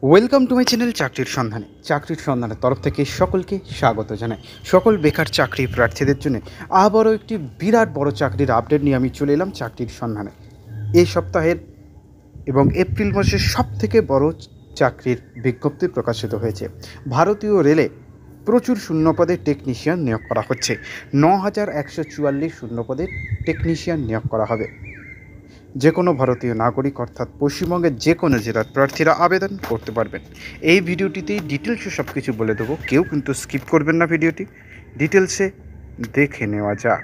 Welcome to my channel চাকরির সন্ধানের তরফ থেকে সকলকে স্বাগত জানাই। সকল বেকার চাকরি প্রার্থীদের জন্য আবারও একটি বিরাট বড় চাকরির আপডেট নিয়ে আমি চলে এলাম চাকরির সন্ধানে। এই সপ্তাহের এবং এপ্রিল মাসের সবথেকে বড় চাকরির বিজ্ঞপ্তি প্রকাশিত হয়েছে। ভারতীয় রেলে প্রচুর শূন্যপদে টেকনিশিয়ান নিয়োগ করা হচ্ছে। ৯,১৪৪ শূন্যপদে টেকনিশিয়ান নিয়োগ করা হবে। যে কোনো ভারতীয় নাগরিক অর্থাৎ পশ্চিমবঙ্গের যে কোনো জেলার প্রার্থীরা আবেদন করতে পারবেন। এই ভিডিওটিতেই ডিটেলসে সব কিছু বলে দেবো, কেউ কিন্তু স্কিপ করবেন না। ভিডিওটি ডিটেলসে দেখে নেওয়া যাক।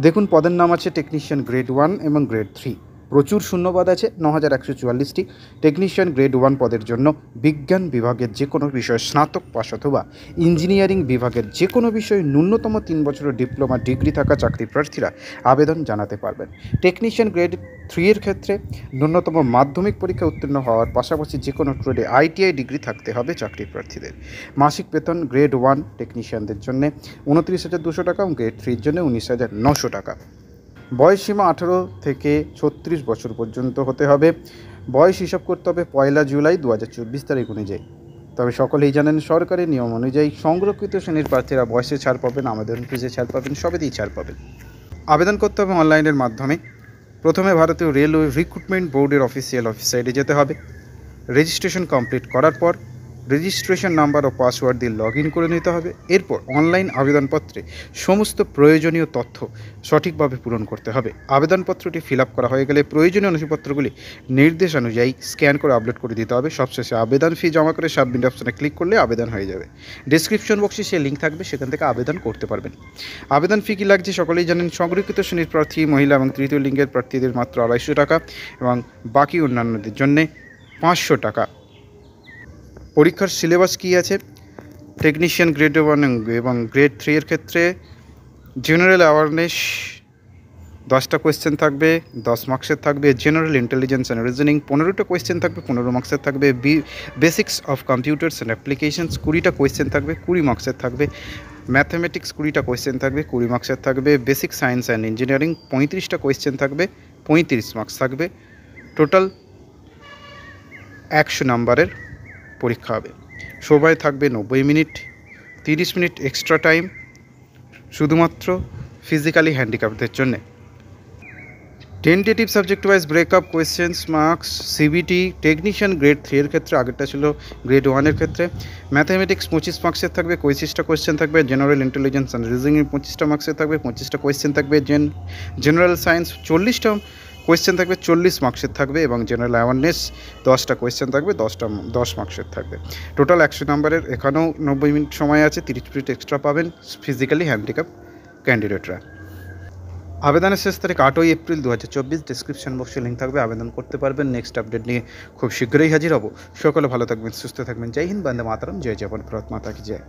দেখুন, পদের নাম আছে টেকনিশিয়ান গ্রেড 1 এবং গ্রেড 3। প্রচুর শূন্যপদ আছে, ৯,১৪৪টি। টেকনিশিয়ান গ্রেড 1 পদের জন্য বিজ্ঞান বিভাগের যে কোনো বিষয়ে স্নাতক পাস অথবা ইঞ্জিনিয়ারিং বিভাগের যে কোনো বিষয়ে ন্যূনতম 3 বছরের ডিপ্লোমা ডিগ্রি থাকা চাকরি প্রার্থীরা আবেদন জানাতে পারবেন। টেকনিশিয়ান গ্রেড 3 এর ক্ষেত্রে ন্যূনতম মাধ্যমিক পরীক্ষা উত্তীর্ণ হওয়ার পাশাপাশি যে কোনো ট্রেডে ITI ডিগ্রি থাকতে হবে চাকরি প্রার্থীদের। মাসিক বেতন গ্রেড 1 টেকনিশিয়ানদের জন্য 29,200 টাকা এবং গ্রেড 3 এর জন্য 19,900 টাকা। বয়সসীমা 18 থেকে 36 বছর পর্যন্ত হতে হবে। বয়স হিসাব করতে হবে 1 জুলাই 2024 তারিখ অনুযায়ী। তবে সকলেই জানেন, সরকারি নিয়ম অনুযায়ী সংরক্ষিত শ্রেণীর প্রার্থীরা বয়সে ছাড় পাবেন, আবেদন ফিজে ছাড় পাবেন, সবেতেই ছাড় পাবেন। আবেদন করতে হবে অনলাইনের মাধ্যমে। প্রথমে ভারতীয় রেলওয়ে রিক্রুটমেন্ট বোর্ডের অফিসিয়াল ওয়েবসাইটে যেতে হবে। রেজিস্ট্রেশন কমপ্লিট করার পর রেজিস্ট্রেশন নাম্বার ও পাসওয়ার্ড দিয়ে লগ ইন করে নিতে হবে। এরপর অনলাইন আবেদনপত্রে সমস্ত প্রয়োজনীয় তথ্য সঠিকভাবে পূরণ করতে হবে। আবেদনপত্রটি ফিল আপ করা হয়ে গেলে প্রয়োজনীয় নথিপত্রগুলি নির্দেশ অনুযায়ী স্ক্যান করে আপলোড করে দিতে হবে। সবশেষে আবেদন ফি জমা করে সাবমিট অপশনে ক্লিক করলে আবেদন হয়ে যাবে। ডেসক্রিপশন বক্সে সে লিঙ্ক থাকবে, সেখান থেকে আবেদন করতে পারবেন। আবেদন ফি কী লাগছে সকলেই জানেন। সংরক্ষিত শ্রেণীর প্রার্থী, মহিলা এবং তৃতীয় লিঙ্গের প্রার্থীদের মাত্র 250 টাকা এবং বাকি অন্যান্যদের জন্যে 500 টাকা। পরীক্ষার সিলেবাস কী আছে? টেকনিশিয়ান গ্রেড 1 এবং গ্রেড 3 এর ক্ষেত্রে জেনারেল অ্যাওয়ারনেস 10টা কোয়েশ্চেন থাকবে, 10 মার্কসের থাকবে। জেনারেল ইন্টেলিজেন্স অ্যান্ড রিজনিং 15টা কোয়েশ্চেন থাকবে, 15 মার্কসের থাকবে। Basics of computers and applications 20টা কোয়েশ্চেন থাকবে, 20 মার্কসের থাকবে। ম্যাথমেটিক্স 20টা কোয়েশ্চেন থাকবে, 20 মার্কসের থাকবে। বেসিক সায়েন্স অ্যান্ড ইঞ্জিনিয়ারিং 35টা কোয়েশ্চেন থাকবে, 35 মার্কস থাকবে। টোটাল 100 নম্বরের পরীক্ষা হবে। সময় থাকবে 90 মিনিট, 30 মিনিট এক্সট্রা টাইম শুধুমাত্র ফিজিক্যালি হ্যান্ডিক্যাপদের জন্যে। Tentative subject wise breakup questions marks CBT technician grade 3 এর ক্ষেত্রে, আগেরটা ছিল গ্রেড 1 এর ক্ষেত্রে। ম্যাথামেটিক্স 25 মার্কসের থাকবে, 25টা কোয়েশ্চেন থাকবে। জেনারেল ইন্টেলিজেন্স অ্যান্ড রিজনিং 25টা মার্কসের থাকবে, 25টা কোয়েশ্চেন থাকবে। জেনারেল সায়েন্স 40টা কোয়েশ্চেন থাকবে, 40 মার্কসের থাকবে এবং জেনারেল অ্যাওয়ারনেস 10টা কোয়েশ্চেন থাকবে, 10 মার্কসের থাকবে। টোটাল 100 নম্বরের। এখানেও 90 মিনিট সময় আছে, 30 মিনিট এক্সট্রা পাবেন ফিজিক্যালি হ্যান্ডিক্যাপ ক্যান্ডিডেটরা। আবেদনের শেষ তারিখ 8ই এপ্রিল 2024। ডিসক্রিপশন বক্সে লিঙ্ক থাকবে, আবেদন করতে পারবেন। নেক্সট আপডেট নিয়ে খুব শীঘ্রই হাজির হব। সকলে ভালো থাকবেন, সুস্থ থাকবেন। জয় হিন্দ, বন্দে মাতরম, জয় জওয়ান, ভারত মাতা কি জয়।